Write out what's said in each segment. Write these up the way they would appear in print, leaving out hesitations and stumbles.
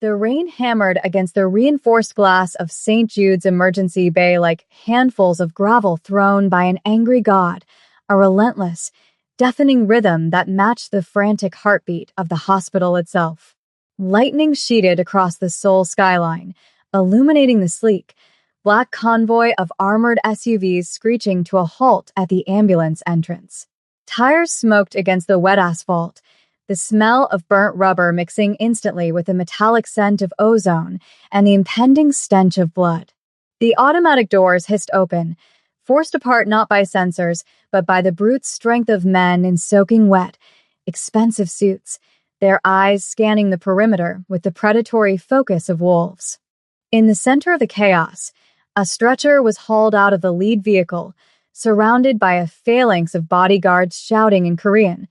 The rain hammered against the reinforced glass of St. Jude's emergency bay like handfuls of gravel thrown by an angry god, a relentless, deafening rhythm that matched the frantic heartbeat of the hospital itself. Lightning sheeted across the Seoul skyline, illuminating the sleek, black convoy of armored SUVs screeching to a halt at the ambulance entrance. Tires smoked against the wet asphalt, the smell of burnt rubber mixing instantly with the metallic scent of ozone and the impending stench of blood. The automatic doors hissed open, forced apart not by sensors, but by the brute strength of men in soaking wet, expensive suits, their eyes scanning the perimeter with the predatory focus of wolves. In the center of the chaos, a stretcher was hauled out of the lead vehicle, surrounded by a phalanx of bodyguards shouting in Korean,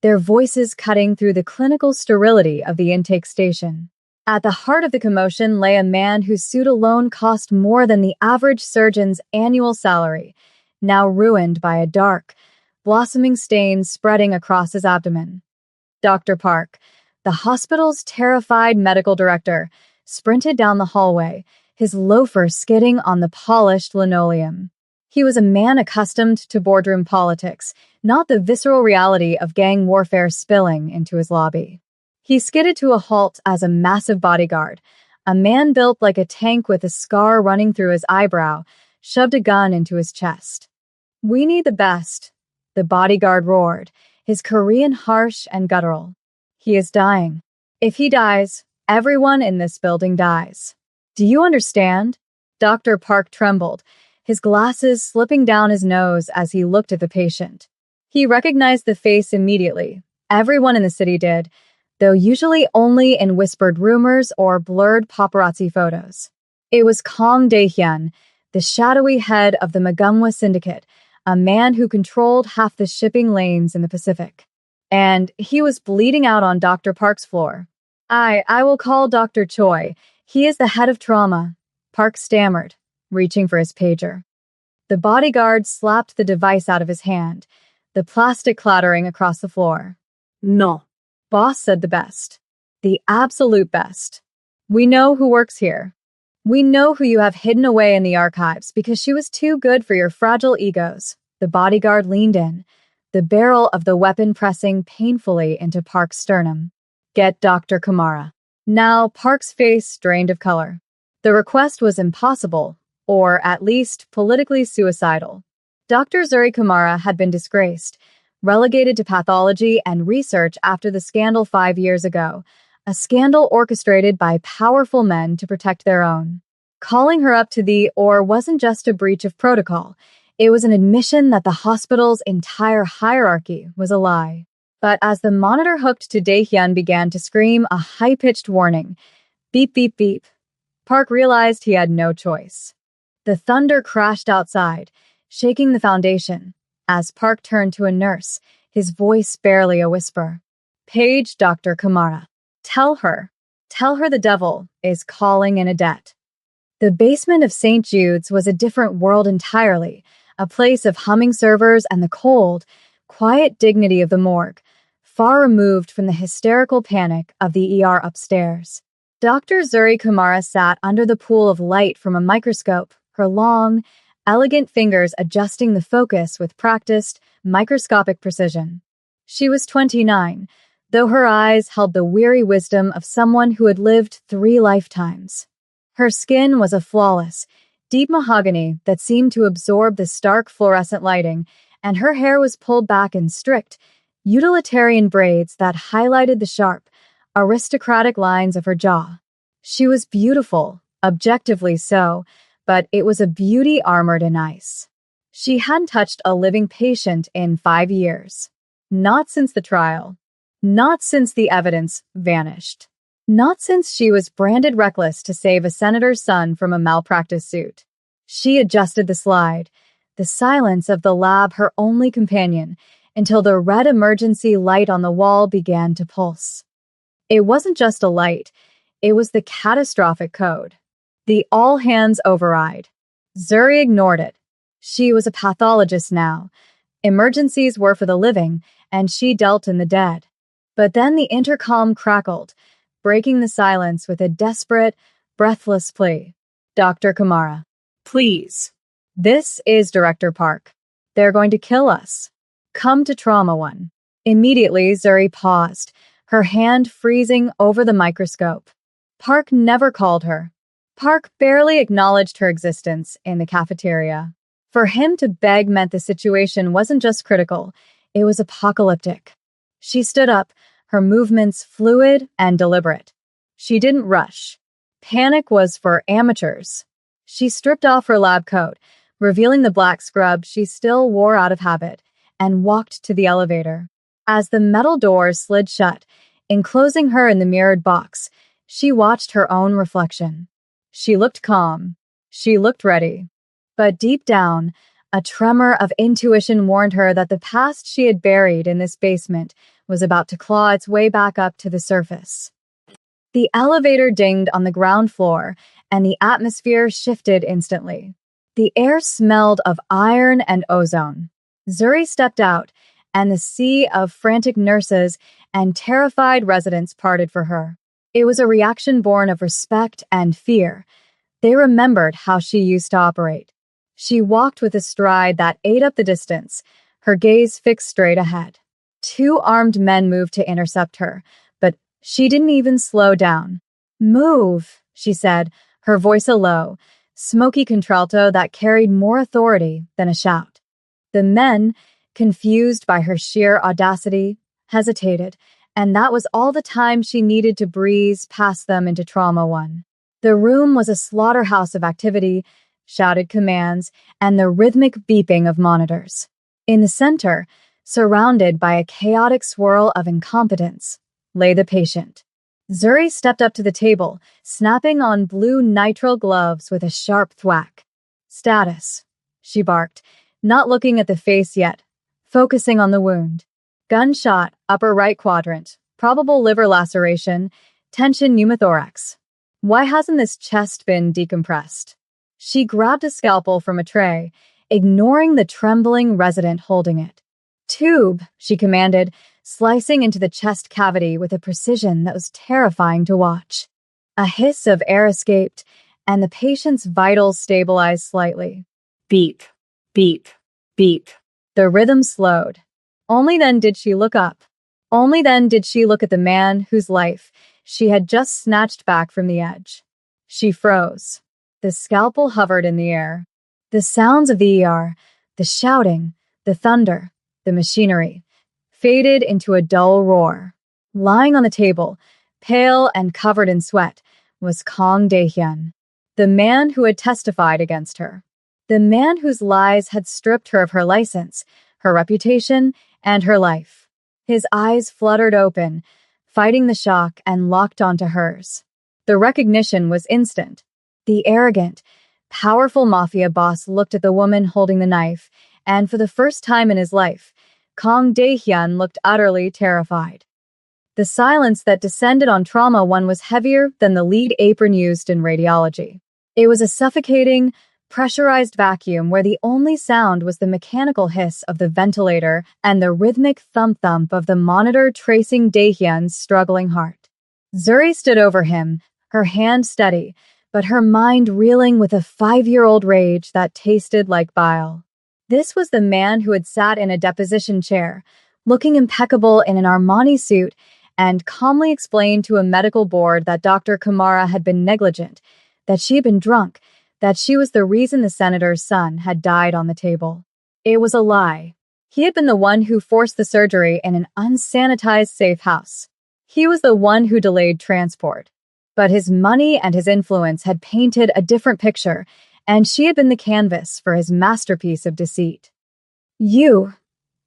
their voices cutting through the clinical sterility of the intake station. At the heart of the commotion lay a man whose suit alone cost more than the average surgeon's annual salary, now ruined by a dark, blossoming stain spreading across his abdomen. Dr. Park, the hospital's terrified medical director, sprinted down the hallway, his loafers skidding on the polished linoleum. He was a man accustomed to boardroom politics, not the visceral reality of gang warfare spilling into his lobby. He skidded to a halt as a massive bodyguard, a man built like a tank with a scar running through his eyebrow, shoved a gun into his chest. "We need the best," the bodyguard roared, his Korean harsh and guttural. "He is dying. If he dies, everyone in this building dies. Do you understand?" Dr. Park trembled, his glasses slipping down his nose as he looked at the patient. He recognized the face immediately. Everyone in the city did, though usually only in whispered rumors or blurred paparazzi photos. It was Kong Dae-hyun, the shadowy head of the Magumwa Syndicate, a man who controlled half the shipping lanes in the Pacific. And he was bleeding out on Dr. Park's floor. I will call Dr. Choi. He is the head of trauma," Park stammered, reaching for his pager. The bodyguard slapped the device out of his hand, the plastic clattering across the floor. "No." "Boss said the best. The absolute best. We know who works here. We know who you have hidden away in the archives because she was too good for your fragile egos." The bodyguard leaned in, the barrel of the weapon pressing painfully into Park's sternum. "Get Dr. Kamara." Now Park's face drained of color. The request was impossible, or at least politically suicidal. Dr. Zuri Kamara had been disgraced, relegated to pathology and research after the scandal 5 years ago, a scandal orchestrated by powerful men to protect their own. Calling her up to the OR wasn't just a breach of protocol, it was an admission that the hospital's entire hierarchy was a lie. But as the monitor hooked to Dae-hyun began to scream a high-pitched warning, beep, beep, beep, Park realized he had no choice. The thunder crashed outside, shaking the foundation, as Park turned to a nurse, his voice barely a whisper. "Page Dr. Kamara. Tell her the devil is calling in a debt." The basement of St. Jude's was a different world entirely, a place of humming servers and the cold, quiet dignity of the morgue, far removed from the hysterical panic of the ER upstairs. Dr. Zuri Kamara sat under the pool of light from a microscope, her long, elegant fingers adjusting the focus with practiced, microscopic precision. She was 29, though her eyes held the weary wisdom of someone who had lived 3 lifetimes. Her skin was a flawless, deep mahogany that seemed to absorb the stark fluorescent lighting, and her hair was pulled back in strict, utilitarian braids that highlighted the sharp, aristocratic lines of her jaw. She was beautiful, objectively so, but it was a beauty armored in ice. She hadn't touched a living patient in 5 years. Not since the trial. Not since the evidence vanished. Not since she was branded reckless to save a senator's son from a malpractice suit. She adjusted the slide, the silence of the lab her only companion, until the red emergency light on the wall began to pulse. It wasn't just a light, it was the catastrophic code. The all-hands override. Zuri ignored it. She was a pathologist now. Emergencies were for the living, and she dealt in the dead. But then the intercom crackled. breaking the silence with a desperate, breathless plea. Dr. Kamara, please. This is Director Park. They're going to kill us. Come to Trauma 1. Immediately, Zuri paused, her hand freezing over the microscope. Park never called her. Park barely acknowledged her existence in the cafeteria. For him to beg meant the situation wasn't just critical, it was apocalyptic. She stood up, her movements fluid and deliberate. She didn't rush. Panic was for amateurs. She stripped off her lab coat, revealing the black scrub she still wore out of habit, and walked to the elevator. As the metal doors slid shut, enclosing her in the mirrored box, she watched her own reflection. She looked calm. She looked ready. But deep down, a tremor of intuition warned her that the past she had buried in this basement was about to claw its way back up to the surface. The elevator dinged on the ground floor, and the atmosphere shifted instantly. The air smelled of iron and ozone. Zuri stepped out, and the sea of frantic nurses and terrified residents parted for her. It was a reaction born of respect and fear. They remembered how she used to operate. She walked with a stride that ate up the distance, her gaze fixed straight ahead. 2 armed men moved to intercept her, but she didn't even slow down. "Move," she said, her voice a low, smoky contralto that carried more authority than a shout. The men, confused by her sheer audacity, hesitated, and that was all the time she needed to breeze past them into Trauma 1. The room was a slaughterhouse of activity, shouted commands, and the rhythmic beeping of monitors. In the center, surrounded by a chaotic swirl of incompetence, lay the patient. Zuri stepped up to the table, snapping on blue nitrile gloves with a sharp thwack. "Status," she barked, not looking at the face yet, focusing on the wound. "Gunshot, upper right quadrant, probable liver laceration, tension pneumothorax. Why hasn't this chest been decompressed?" She grabbed a scalpel from a tray, ignoring the trembling resident holding it. "Tube," she commanded, slicing into the chest cavity with a precision that was terrifying to watch. A hiss of air escaped, and the patient's vitals stabilized slightly. Beep, beep, beep. The rhythm slowed. Only then did she look up. Only then did she look at the man whose life she had just snatched back from the edge. She froze. The scalpel hovered in the air. The sounds of the ER, the shouting, the thunder, the machinery, faded into a dull roar. Lying on the table, pale and covered in sweat, was Kang Dae-hyun, the man who had testified against her. The man whose lies had stripped her of her license, her reputation, and her life. His eyes fluttered open, fighting the shock and locked onto hers. The recognition was instant. The arrogant, powerful Mafia boss looked at the woman holding the knife, and for the first time in his life, Kang Dae-hyun looked utterly terrified. The silence that descended on Trauma 1 was heavier than the lead apron used in radiology. It was a suffocating, pressurized vacuum where the only sound was the mechanical hiss of the ventilator and the rhythmic thump-thump of the monitor tracing Dae-hyun's struggling heart. Zuri stood over him, her hand steady, but her mind reeling with a 5-year-old rage that tasted like bile. This was the man who had sat in a deposition chair, looking impeccable in an Armani suit, and calmly explained to a medical board that Dr. Kamara had been negligent, that she had been drunk, that she was the reason the senator's son had died on the table. It was a lie. He had been the one who forced the surgery in an unsanitized safe house. He was the one who delayed transport. But his money and his influence had painted a different picture, and she had been the canvas for his masterpiece of deceit. "You,"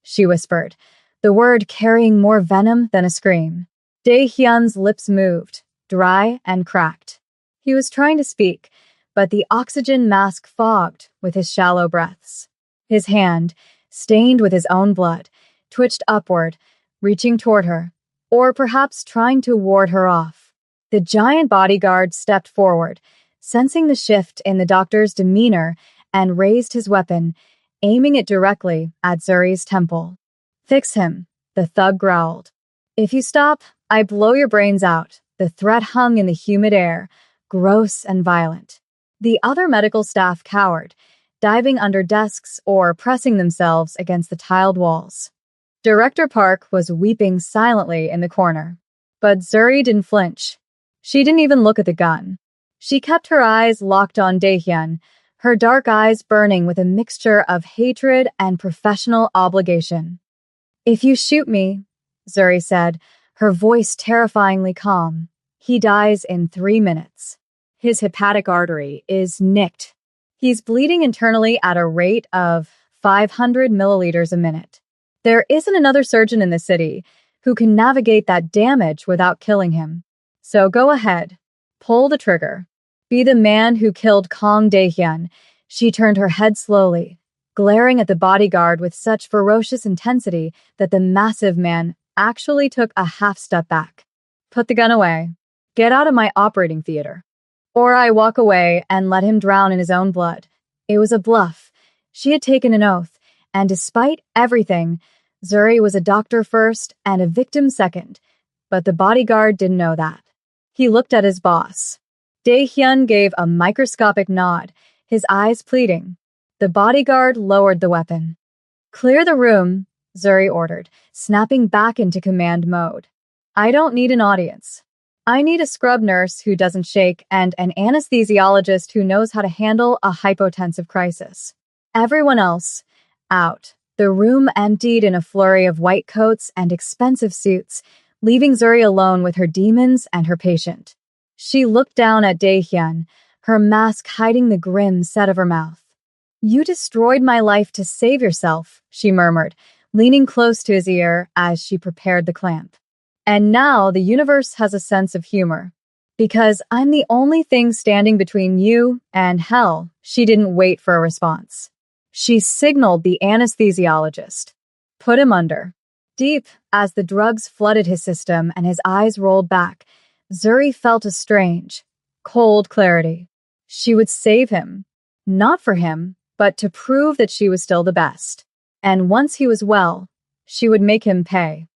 she whispered, the word carrying more venom than a scream. Dae-hyun's lips moved, dry and cracked. He was trying to speak, but the oxygen mask fogged with his shallow breaths. His hand, stained with his own blood, twitched upward, reaching toward her, or perhaps trying to ward her off. The giant bodyguard stepped forward, sensing the shift in the doctor's demeanor, and raised his weapon, aiming it directly at Zuri's temple. "Fix him," the thug growled. "If you stop, I blow your brains out. The threat hung in the humid air, gross and violent. The other medical staff cowered, diving under desks or pressing themselves against the tiled walls. Director Park was weeping silently in the corner. But Zuri didn't flinch. She didn't even look at the gun. She kept her eyes locked on Daehyun, her dark eyes burning with a mixture of hatred and professional obligation. "If you shoot me," Zuri said, her voice terrifyingly calm, "he dies in 3 minutes. His hepatic artery is nicked. He's bleeding internally at a rate of 500 milliliters a minute. There isn't another surgeon in the city who can navigate that damage without killing him. So go ahead, pull the trigger. Be the man who killed Kang Daehyun." She turned her head slowly, glaring at the bodyguard with such ferocious intensity that the massive man actually took a half step back. "Put the gun away. Get out of my operating theater. Or I walk away and let him drown in his own blood." It was a bluff. She had taken an oath, and despite everything, Zuri was a doctor first and a victim second. But the bodyguard didn't know that. He looked at his boss. Daehyun gave a microscopic nod, his eyes pleading. The bodyguard lowered the weapon. "Clear the room," Zuri ordered, snapping back into command mode. "I don't need an audience. I need a scrub nurse who doesn't shake and an anesthesiologist who knows how to handle a hypotensive crisis. Everyone else, out." The room emptied in a flurry of white coats and expensive suits, leaving Zuri alone with her demons and her patient. She looked down at Daehyun, her mask hiding the grim set of her mouth. "You destroyed my life to save yourself," she murmured, leaning close to his ear as she prepared the clamp. "And now the universe has a sense of humor. Because I'm the only thing standing between you and hell." She didn't wait for a response. She signaled the anesthesiologist. "Put him under." Deep, as the drugs flooded his system and his eyes rolled back, Zuri felt a strange, cold clarity. She would save him. Not for him, but to prove that she was still the best. And once he was well, she would make him pay.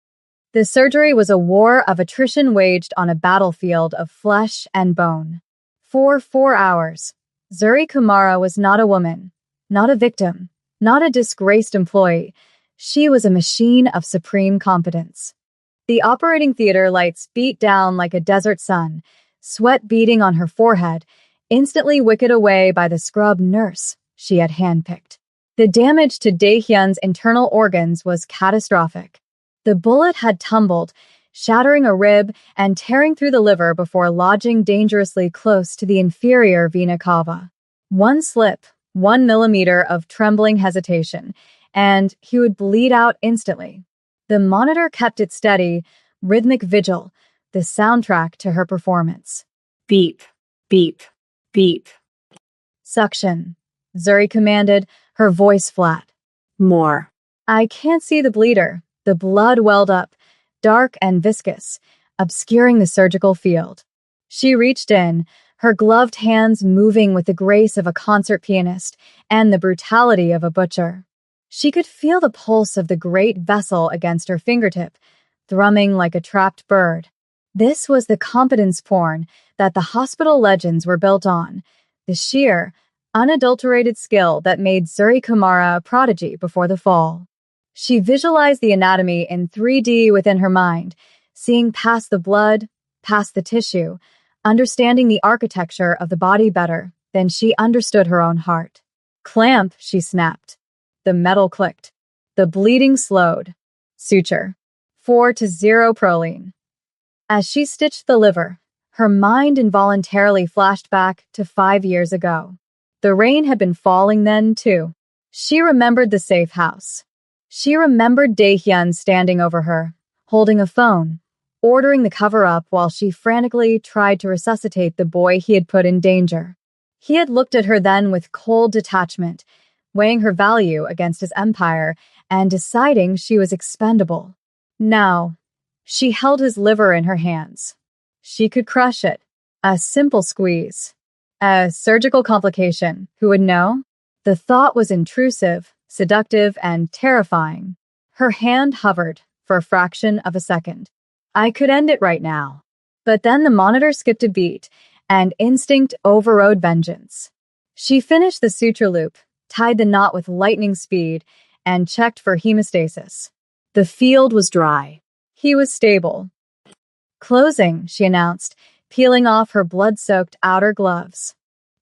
The surgery was a war of attrition waged on a battlefield of flesh and bone. For 4 hours, Zuri Kumara was not a woman, not a victim, not a disgraced employee. She was a machine of supreme competence. The operating theater lights beat down like a desert sun, sweat beading on her forehead, instantly wicked away by the scrub nurse she had handpicked. The damage to Daehyun's internal organs was catastrophic. The bullet had tumbled, shattering a rib and tearing through the liver before lodging dangerously close to the inferior vena cava. One slip, 1 millimeter of trembling hesitation, and he would bleed out instantly. The monitor kept it steady, rhythmic vigil, the soundtrack to her performance. "Beep, beep, beep." "Suction," Zuri commanded, her voice flat. "More." "I can't see the bleeder." The blood welled up, dark and viscous, obscuring the surgical field. She reached in, her gloved hands moving with the grace of a concert pianist and the brutality of a butcher. She could feel the pulse of the great vessel against her fingertip, thrumming like a trapped bird. This was the competence porn that the hospital legends were built on, the sheer, unadulterated skill that made Zuri Kumara a prodigy before the fall. She visualized the anatomy in 3D within her mind, seeing past the blood, past the tissue, understanding the architecture of the body better than she understood her own heart. "Clamp," she snapped. The metal clicked. The bleeding slowed. Suture. 4-0 proline. As she stitched the liver, her mind involuntarily flashed back to 5 years ago. The rain had been falling then, too. She remembered the safe house. She remembered Daehyun standing over her, holding a phone, ordering the cover-up while she frantically tried to resuscitate the boy he had put in danger. He had looked at her then with cold detachment, weighing her value against his empire and deciding she was expendable. Now, she held his liver in her hands. She could crush it. A simple squeeze. A surgical complication. Who would know? The thought was intrusive, seductive, and terrifying. Her hand hovered for a fraction of a second. "I could end it right now." But then the monitor skipped a beat, and instinct overrode vengeance. She finished the suture loop, tied the knot with lightning speed, and checked for hemostasis. The field was dry. He was stable. Closing, she announced, peeling off her blood-soaked outer gloves.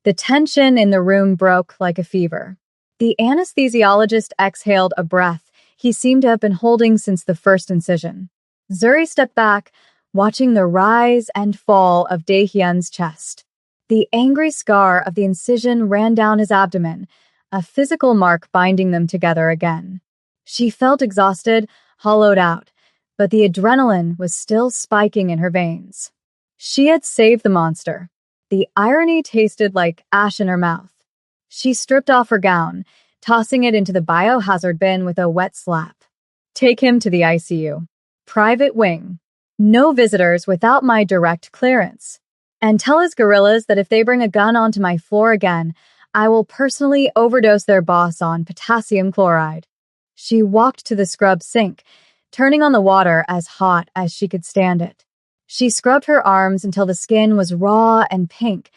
The tension in the room broke like a fever. The anesthesiologist exhaled a breath he seemed to have been holding since the first incision. Zuri stepped back, watching the rise and fall of Daehyun's chest. The angry scar of the incision ran down his abdomen, a physical mark binding them together again. She felt exhausted, hollowed out, but the adrenaline was still spiking in her veins. She had saved the monster. The irony tasted like ash in her mouth. She stripped off her gown, tossing it into the biohazard bin with a wet slap. Take him to the ICU. Private wing. No visitors without my direct clearance. And tell his gorillas that if they bring a gun onto my floor again, I will personally overdose their boss on potassium chloride. She walked to the scrub sink, turning on the water as hot as she could stand it. She scrubbed her arms until the skin was raw and pink,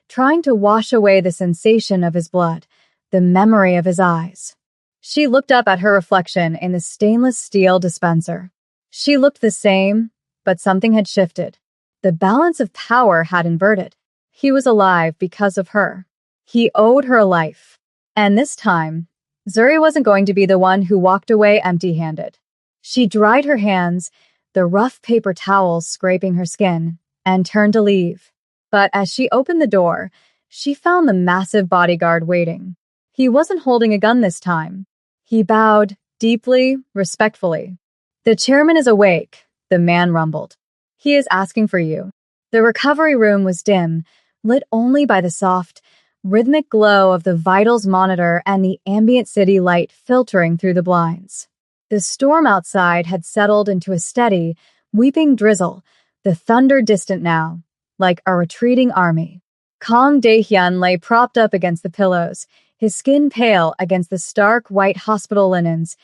trying to wash away the sensation of his blood, the memory of his eyes. She looked up at her reflection in the stainless steel dispenser. She looked the same, but something had shifted. The balance of power had inverted. He was alive because of her. He owed her a life. And this time, Zuri wasn't going to be the one who walked away empty-handed. She dried her hands, the rough paper towels scraping her skin, and turned to leave. But as she opened the door, she found the massive bodyguard waiting. He wasn't holding a gun this time. He bowed, deeply, respectfully. The chairman is awake, the man rumbled. He is asking for you. The recovery room was dim, lit only by the soft, rhythmic glow of the vitals monitor and the ambient city light filtering through the blinds. The storm outside had settled into a steady, weeping drizzle, the thunder distant now, like a retreating army. Kang Daehyun lay propped up against the pillows, his skin pale against the stark white hospital linens,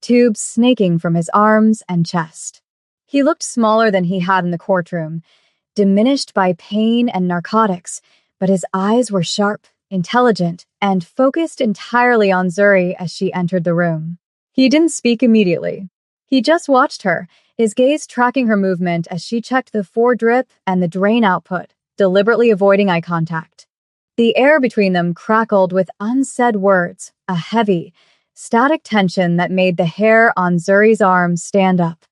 tubes snaking from his arms and chest. He looked smaller than he had in the courtroom, diminished by pain and narcotics, but his eyes were sharp, intelligent, and focused entirely on Zuri as she entered the room. He didn't speak immediately. He just watched her, his gaze tracking her movement as she checked the fore-drip and the drain output, deliberately avoiding eye contact. The air between them crackled with unsaid words, a heavy, static tension that made the hair on Zuri's arms stand up.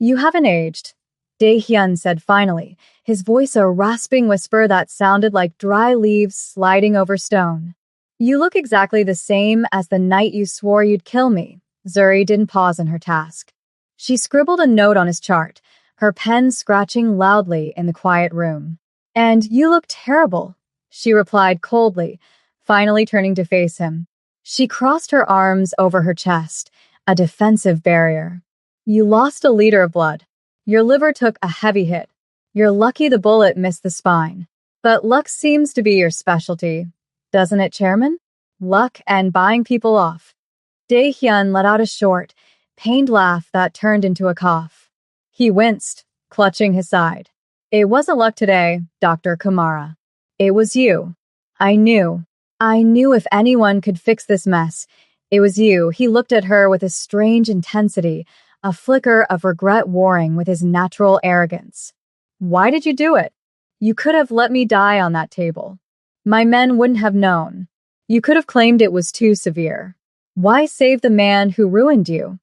You haven't aged, Daehyun said finally, his voice a rasping whisper that sounded like dry leaves sliding over stone. You look exactly the same as the night you swore you'd kill me. Zuri didn't pause in her task. She scribbled a note on his chart, her pen scratching loudly in the quiet room. And you look terrible, she replied coldly, finally turning to face him. She crossed her arms over her chest, a defensive barrier. You lost a liter of blood. Your liver took a heavy hit. You're lucky the bullet missed the spine. But luck seems to be your specialty, doesn't it, Chairman? Luck and buying people off. Daehyun let out a short, pained laugh that turned into a cough. He winced, clutching his side. It wasn't luck today, Dr. Kumara. It was you. I knew if anyone could fix this mess, it was you. He looked at her with a strange intensity, a flicker of regret warring with his natural arrogance. Why did you do it? You could have let me die on that table. My men wouldn't have known. You could have claimed it was too severe. Why save the man who ruined you?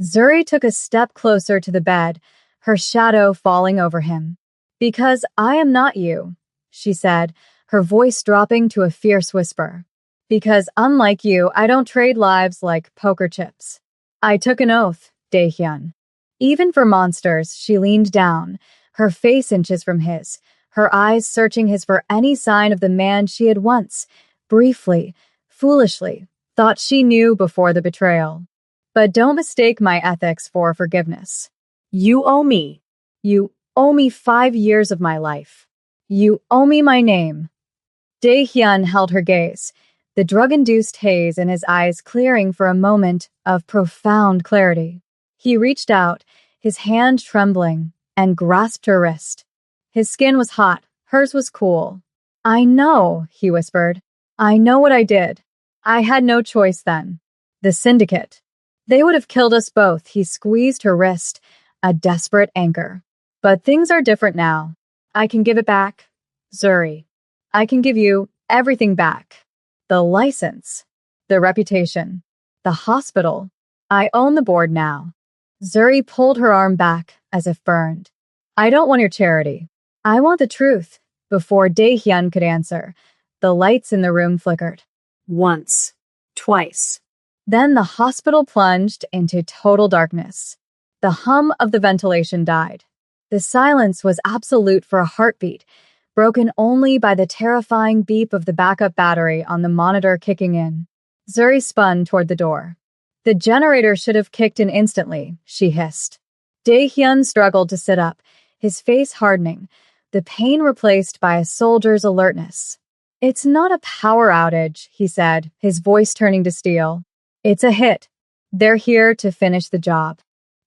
Zuri took a step closer to the bed, her shadow falling over him. Because I am not you, she said, her voice dropping to a fierce whisper. Because unlike you, I don't trade lives like poker chips. I took an oath, Daehyun. Even for monsters, she leaned down, her face inches from his, her eyes searching his for any sign of the man she had once, briefly, foolishly, thought she knew before the betrayal. But don't mistake my ethics for forgiveness. You owe me. You owe me 5 years of my life. You owe me my name. Daehyun held her gaze, the drug-induced haze in his eyes clearing for a moment of profound clarity. He reached out, his hand trembling, and grasped her wrist. His skin was hot, hers was cool. I know, he whispered. I know what I did. I had no choice then. The syndicate. They would have killed us both. He squeezed her wrist, a desperate anchor. But things are different now. I can give it back. Zuri. I can give you everything back. The license. The reputation. The hospital. I own the board now. Zuri pulled her arm back, as if burned. I don't want your charity. I want the truth. Before Dae-hyun could answer, the lights in the room flickered. Once. Twice. Then the hospital plunged into total darkness. The hum of the ventilation died. The silence was absolute for a heartbeat, broken only by the terrifying beep of the backup battery on the monitor kicking in. Zuri spun toward the door. The generator should have kicked in instantly, she hissed. Dae-hyun struggled to sit up, his face hardening, the pain replaced by a soldier's alertness. It's not a power outage, he said, his voice turning to steel. It's a hit. They're here to finish the job.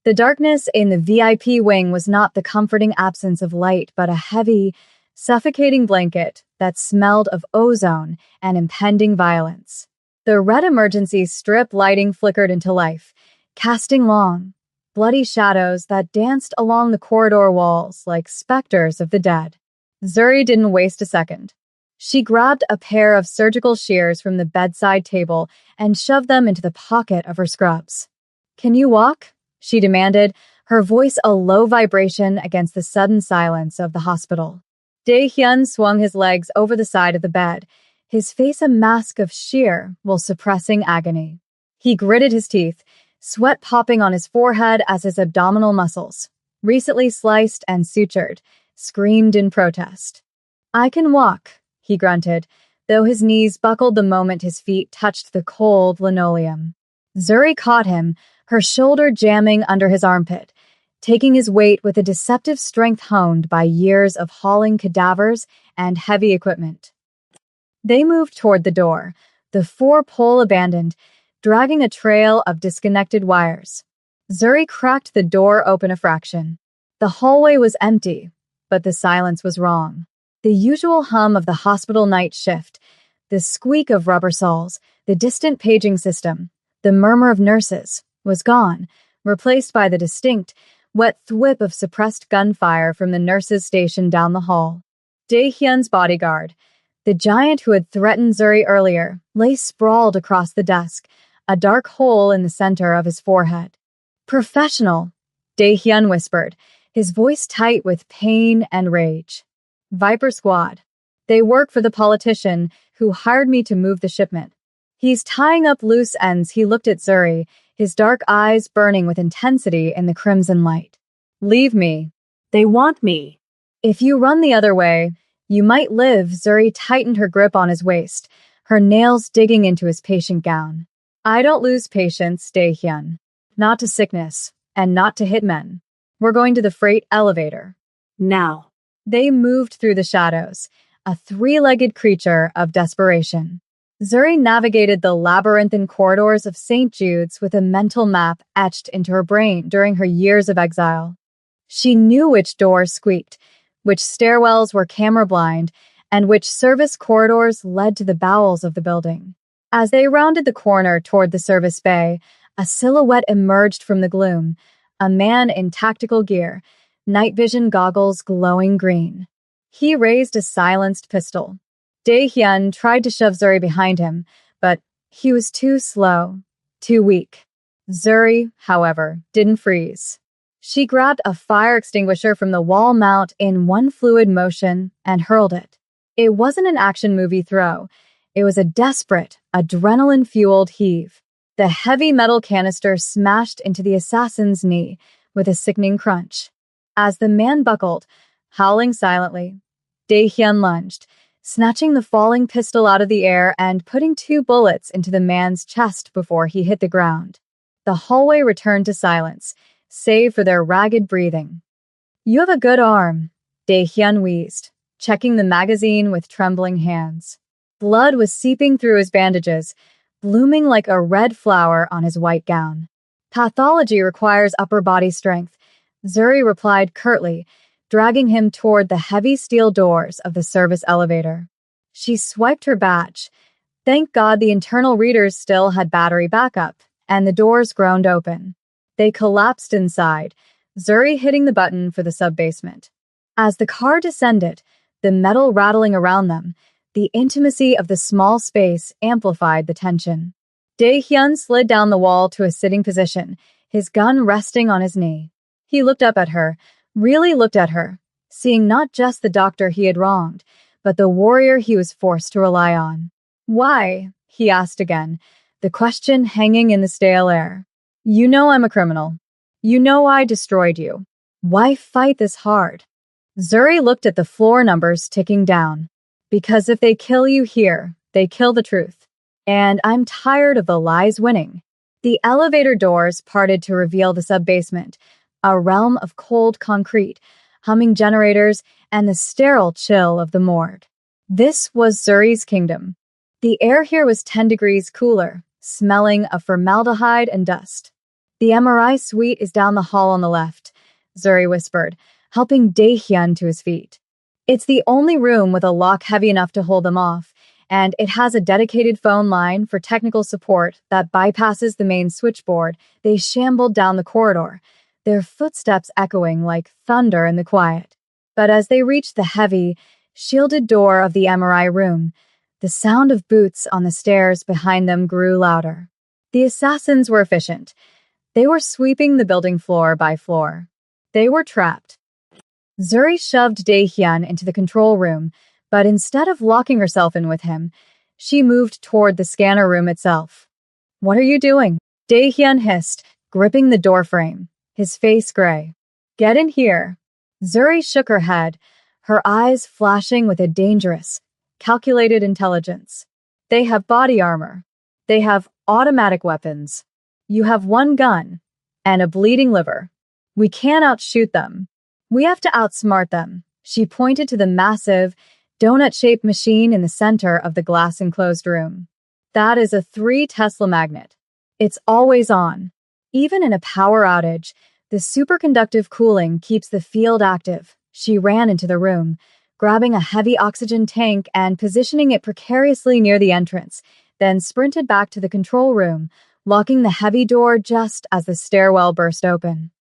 The darkness in the VIP wing was not the comforting absence of light, but a heavy, suffocating blanket that smelled of ozone and impending violence. The red emergency strip lighting flickered into life, casting long, bloody shadows that danced along the corridor walls like specters of the dead. Zuri didn't waste a second. She grabbed a pair of surgical shears from the bedside table and shoved them into the pocket of her scrubs. Can you walk? She demanded, her voice a low vibration against the sudden silence of the hospital. Dae-hyun swung his legs over the side of the bed, his face a mask of sheer while suppressing agony. He gritted his teeth, sweat popping on his forehead as his abdominal muscles, recently sliced and sutured, screamed in protest. I can walk, he grunted, though his knees buckled the moment his feet touched the cold linoleum. Zuri caught him, her shoulder jamming under his armpit, taking his weight with a deceptive strength honed by years of hauling cadavers and heavy equipment. They moved toward the door, the four-pole abandoned, dragging a trail of disconnected wires. Zuri cracked the door open a fraction. The hallway was empty, but the silence was wrong. The usual hum of the hospital night shift, the squeak of rubber saws, the distant paging system, the murmur of nurses, was gone, replaced by the distinct, wet thwip of suppressed gunfire from the nurses' station down the hall. Dae-hyun's bodyguard, the giant who had threatened Zuri earlier, lay sprawled across the desk, a dark hole in the center of his forehead. Professional, Dae-hyun whispered, his voice tight with pain and rage. Viper Squad. They work for the politician who hired me to move the shipment. He's tying up loose ends. He looked at Zuri, his dark eyes burning with intensity in the crimson light. Leave me. They want me. If you run the other way, you might live. Zuri tightened her grip on his waist, her nails digging into his patient gown. I don't lose patience, Dae-hyun. Not to sickness, and not to hitmen. We're going to the freight elevator. Now. They moved through the shadows, a three-legged creature of desperation. Zuri navigated the labyrinthine corridors of St. Jude's with a mental map etched into her brain during her years of exile. She knew which doors squeaked, which stairwells were camera-blind, and which service corridors led to the bowels of the building. As they rounded the corner toward the service bay, a silhouette emerged from the gloom, a man in tactical gear, night vision goggles glowing green. He raised a silenced pistol. Dae-hyun tried to shove Zuri behind him, but he was too slow, too weak. Zuri, however, didn't freeze. She grabbed a fire extinguisher from the wall mount in one fluid motion and hurled it. It wasn't an action movie throw. It was a desperate, adrenaline-fueled heave. The heavy metal canister smashed into the assassin's knee with a sickening crunch. As the man buckled, howling silently, Dae-hyun lunged, snatching the falling pistol out of the air and putting 2 bullets into the man's chest before he hit the ground. The hallway returned to silence, save for their ragged breathing. You have a good arm, Dae-hyun wheezed, checking the magazine with trembling hands. Blood was seeping through his bandages, blooming like a red flower on his white gown. Pathology requires upper body strength, Zuri replied curtly, dragging him toward the heavy steel doors of the service elevator. She swiped her badge. Thank God the internal readers still had battery backup, and the doors groaned open. They collapsed inside, Zuri hitting the button for the sub-basement. As the car descended, the metal rattling around them, the intimacy of the small space amplified the tension. Dae-hyun slid down the wall to a sitting position, his gun resting on his knee. He looked up at her, really looked at her, seeing not just the doctor he had wronged, but the warrior he was forced to rely on. Why? He asked again, the question hanging in the stale air. You know I'm a criminal. You know I destroyed you. Why fight this hard? Zuri looked at the floor numbers ticking down. Because if they kill you here, they kill the truth. And I'm tired of the lies winning. The elevator doors parted to reveal the sub-basement, a realm of cold concrete, humming generators, and the sterile chill of the morgue. This was Zuri's kingdom. The air here was 10 degrees cooler, smelling of formaldehyde and dust. The MRI suite is down the hall on the left, Zuri whispered, helping Dae-hyun to his feet. It's the only room with a lock heavy enough to hold them off, and it has a dedicated phone line for technical support that bypasses the main switchboard. They shambled down the corridor, their footsteps echoing like thunder in the quiet. But as they reached the heavy, shielded door of the MRI room, the sound of boots on the stairs behind them grew louder. The assassins were efficient. They were sweeping the building floor by floor. They were trapped. Zuri shoved Dae-hyun into the control room, but instead of locking herself in with him, she moved toward the scanner room itself. What are you doing? Dae-hyun hissed, gripping the doorframe, his face gray. Get in here. Zuri shook her head, her eyes flashing with a dangerous, calculated intelligence. They have body armor. They have automatic weapons. You have one gun and a bleeding liver. We can't outshoot them. We have to outsmart them. She pointed to the massive, donut-shaped machine in the center of the glass-enclosed room. That is a 3 Tesla magnet. It's always on. Even in a power outage, the superconductive cooling keeps the field active. She ran into the room, grabbing a heavy oxygen tank and positioning it precariously near the entrance, then sprinted back to the control room, locking the heavy door just as the stairwell burst open.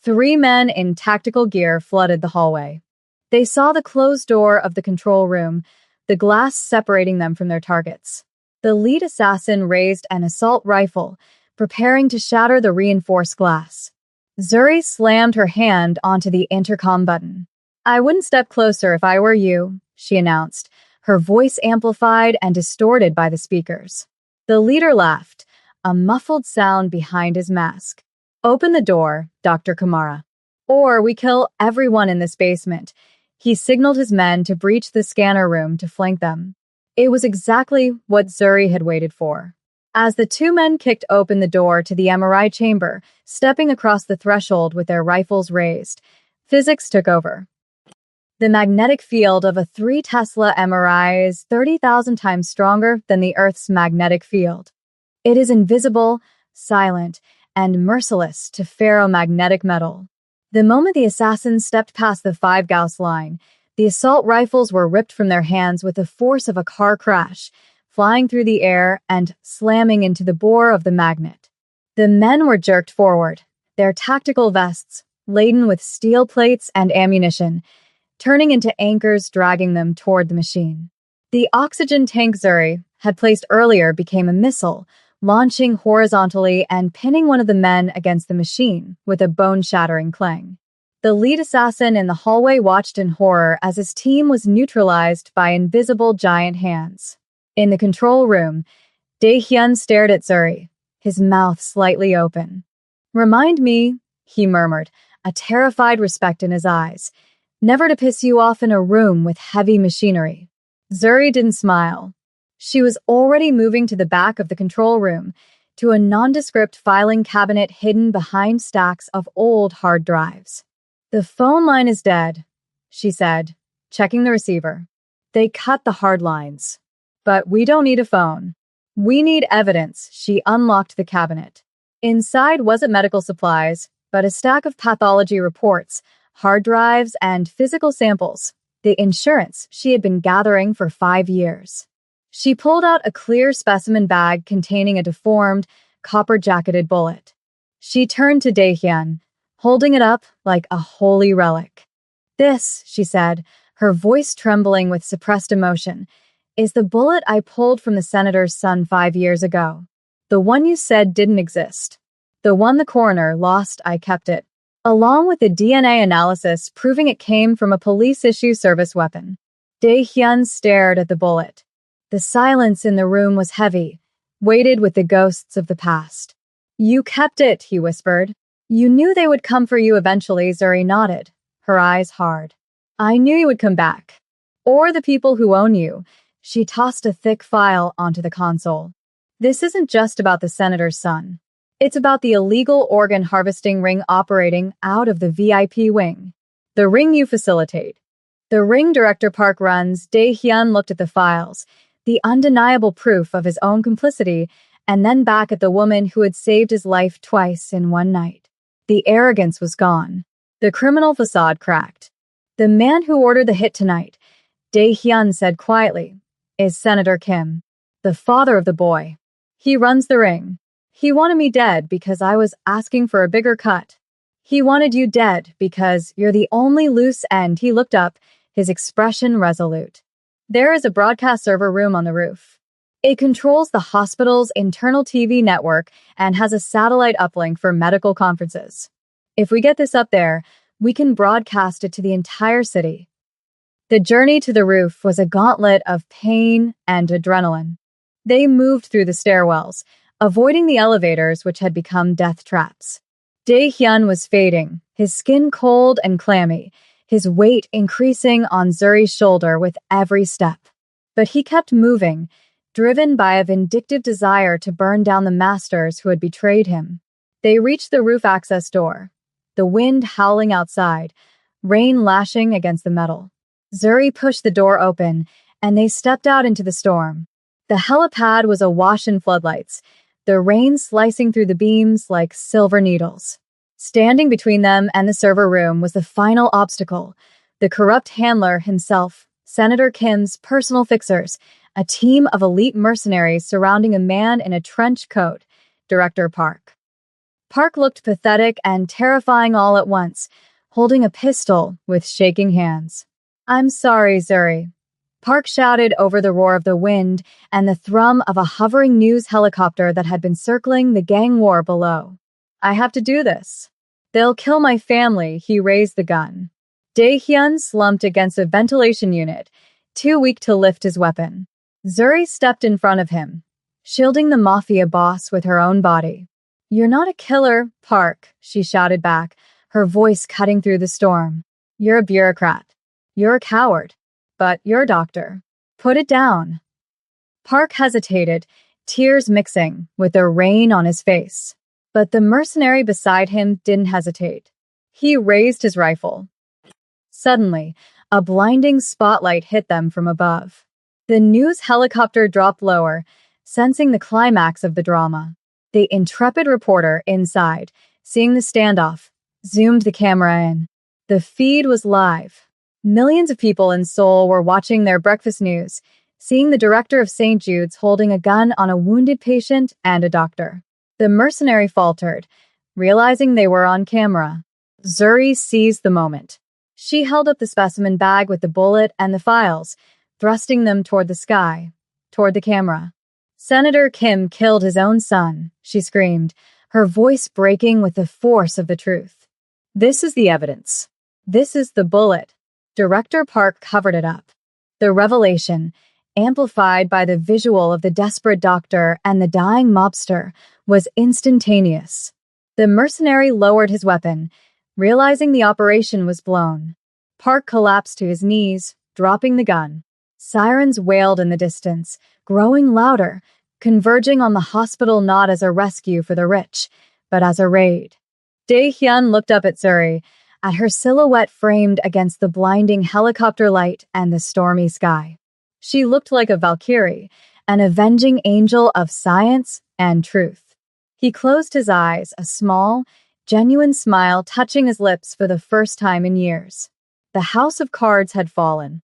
3 men in tactical gear flooded the hallway. They saw the closed door of the control room, the glass separating them from their targets. The lead assassin raised an assault rifle, preparing to shatter the reinforced glass. Zuri slammed her hand onto the intercom button. I wouldn't step closer if I were you, she announced, her voice amplified and distorted by the speakers. The leader laughed, a muffled sound behind his mask. Open the door, Dr. Kamara. Or we kill everyone in this basement. He signaled his men to breach the scanner room to flank them. It was exactly what Zuri had waited for. As the 2 men kicked open the door to the MRI chamber, stepping across the threshold with their rifles raised, physics took over. The magnetic field of a 3 Tesla MRI is 30,000 times stronger than the Earth's magnetic field. It is invisible, silent, and merciless to ferromagnetic metal. The moment the assassins stepped past the 5 Gauss line, the assault rifles were ripped from their hands with the force of a car crash, flying through the air and slamming into the bore of the magnet. The men were jerked forward, their tactical vests, laden with steel plates and ammunition, turning into anchors dragging them toward the machine. The oxygen tank Zuri had placed earlier became a missile, launching horizontally and pinning one of the men against the machine with a bone-shattering clang. The lead assassin in the hallway watched in horror as his team was neutralized by invisible giant hands. In the control room, Dae-hyun stared at Zuri, his mouth slightly open. Remind me, he murmured, a terrified respect in his eyes, never to piss you off in a room with heavy machinery. Zuri didn't smile. She was already moving to the back of the control room, to a nondescript filing cabinet hidden behind stacks of old hard drives. The phone line is dead, she said, checking the receiver. They cut the hard lines. But we don't need a phone. We need evidence. She unlocked the cabinet. Inside wasn't medical supplies, but a stack of pathology reports, hard drives, and physical samples, the insurance she had been gathering for 5 years. She pulled out a clear specimen bag containing a deformed, copper-jacketed bullet. She turned to Dae-hyun, holding it up like a holy relic. "This," she said, her voice trembling with suppressed emotion, "is the bullet I pulled from the senator's son 5 years ago. The one you said didn't exist. The one the coroner lost, I kept it, along with the DNA analysis proving it came from a police-issue service weapon." Dae-hyun stared at the bullet. The silence in the room was heavy, weighted with the ghosts of the past. "You kept it," he whispered. "You knew they would come for you eventually," Zuri nodded, her eyes hard. "I knew you would come back. Or the people who own you." She tossed a thick file onto the console. "This isn't just about the senator's son. It's about the illegal organ harvesting ring operating out of the VIP wing. The ring you facilitate. The ring Director Park runs." Dae-hyun looked at the files, the undeniable proof of his own complicity, and then back at the woman who had saved his life twice in one night. The arrogance was gone. The criminal facade cracked. "The man who ordered the hit tonight," Dae-hyun said quietly, "is Senator Kim, the father of the boy. He runs the ring. He wanted me dead because I was asking for a bigger cut. He wanted you dead because you're the only loose end." He looked up, his expression resolute. "There is a broadcast server room on the roof. It controls the hospital's internal TV network and has a satellite uplink for medical conferences. If we get this up there, we can broadcast it to the entire city." The journey to the roof was a gauntlet of pain and adrenaline. They moved through the stairwells, avoiding the elevators which had become death traps. Dae-hyun was fading, his skin cold and clammy, his weight increasing on Zuri's shoulder with every step. But he kept moving, driven by a vindictive desire to burn down the masters who had betrayed him. They reached the roof access door, the wind howling outside, rain lashing against the metal. Zuri pushed the door open, and they stepped out into the storm. The helipad was awash in floodlights, the rain slicing through the beams like silver needles. Standing between them and the server room was the final obstacle, the corrupt handler himself, Senator Kim's personal fixers, a team of elite mercenaries surrounding a man in a trench coat, Director Park. Park looked pathetic and terrifying all at once, holding a pistol with shaking hands. "I'm sorry, Zuri," Park shouted over the roar of the wind and the thrum of a hovering news helicopter that had been circling the gang war below. "I have to do this. They'll kill my family." He raised the gun. Dae-hyun slumped against a ventilation unit, too weak to lift his weapon. Zuri stepped in front of him, shielding the Mafia boss with her own body. "You're not a killer, Park," she shouted back, her voice cutting through the storm. "You're a bureaucrat. You're a coward. But you're a doctor. Put it down." Park hesitated, tears mixing with the rain on his face. But the mercenary beside him didn't hesitate. He raised his rifle. Suddenly, a blinding spotlight hit them from above. The news helicopter dropped lower, sensing the climax of the drama. The intrepid reporter inside, seeing the standoff, zoomed the camera in. The feed was live. Millions of people in Seoul were watching their breakfast news, seeing the director of St. Jude's holding a gun on a wounded patient and a doctor. The mercenary faltered, realizing they were on camera. Zuri seized the moment. She held up the specimen bag with the bullet and the files, thrusting them toward the sky, toward the camera. "Senator Kim killed his own son," she screamed, her voice breaking with the force of the truth. "This is the evidence. This is the bullet." Director Park covered it up. The revelation, amplified by the visual of the desperate doctor and the dying mobster, was instantaneous. The mercenary lowered his weapon, realizing the operation was blown. Park collapsed to his knees, dropping the gun. Sirens wailed in the distance, growing louder, converging on the hospital not as a rescue for the rich, but as a raid. Dae-hyun looked up at Zuri, at her silhouette framed against the blinding helicopter light and the stormy sky. She looked like a Valkyrie, an avenging angel of science and truth. He closed his eyes, a small, genuine smile touching his lips for the first time in years. The house of cards had fallen.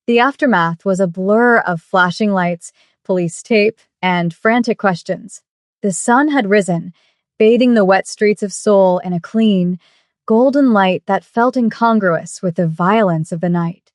The aftermath was a blur of flashing lights, police tape, and frantic questions. The sun had risen, bathing the wet streets of Seoul in a clean, golden light that felt incongruous with the violence of the night.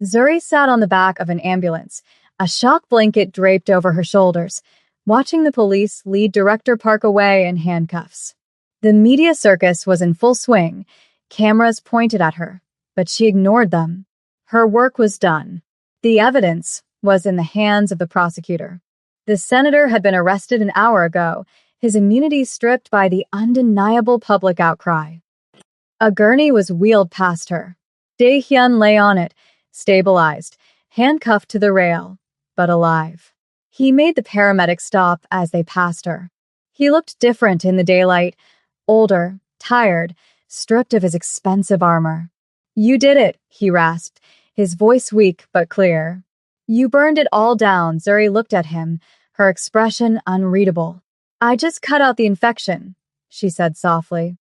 Zuri sat on the back of an ambulance, a shock blanket draped over her shoulders, watching the police lead Director Park away in handcuffs. The media circus was in full swing, cameras pointed at her, but she ignored them. Her work was done. The evidence was in the hands of the prosecutor. The senator had been arrested an hour ago, his immunity stripped by the undeniable public outcry. A gurney was wheeled past her. Dae-hyun lay on it, stabilized, handcuffed to the rail, but alive. He made the paramedics stop as they passed her. He looked different in the daylight, older, tired, stripped of his expensive armor. "You did it," he rasped, his voice weak but clear. "You burned it all down." Zuri looked at him, her expression unreadable. "I just cut out the infection," she said softly.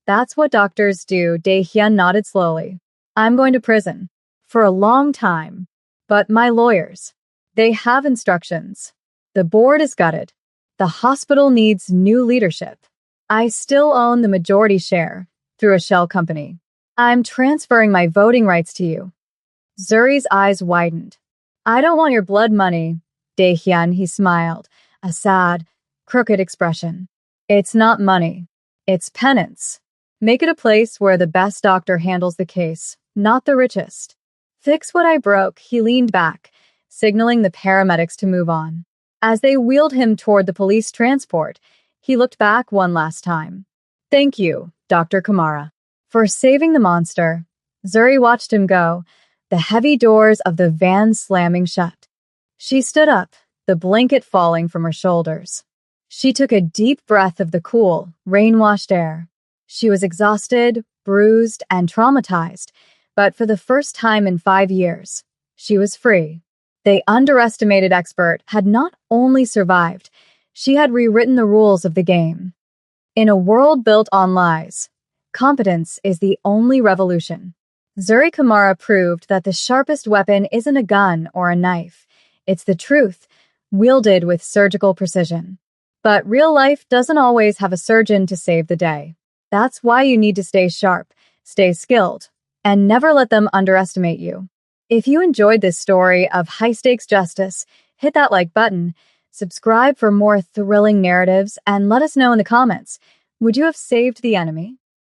"That's what doctors do." Dae-hyun nodded slowly. "I'm going to prison. For a long time. But my lawyers, they have instructions. The board is gutted. The hospital needs new leadership. I still own the majority share through a shell company. I'm transferring my voting rights to you." Zuri's eyes widened. "I don't want your blood money." Dae-hyun, he smiled, a sad, crooked expression. "It's not money. It's penance. Make it a place where the best doctor handles the case, not the richest. Fix what I broke." He leaned back, signaling the paramedics to move on. As they wheeled him toward the police transport, he looked back one last time. "Thank you, Dr. Kamara, for saving the monster." Zuri watched him go, the heavy doors of the van slamming shut. She stood up, the blanket falling from her shoulders. She took a deep breath of the cool, rain-washed air. She was exhausted, bruised, and traumatized, but for the first time in 5 years, she was free. The underestimated expert had not only survived, she had rewritten the rules of the game. In a world built on lies, competence is the only revolution. Zuri Kamara proved that the sharpest weapon isn't a gun or a knife. It's the truth, wielded with surgical precision. But real life doesn't always have a surgeon to save the day. That's why you need to stay sharp, stay skilled, and never let them underestimate you. If you enjoyed this story of high-stakes justice, hit that like button, subscribe for more thrilling narratives, and let us know in the comments, would you have saved the enemy?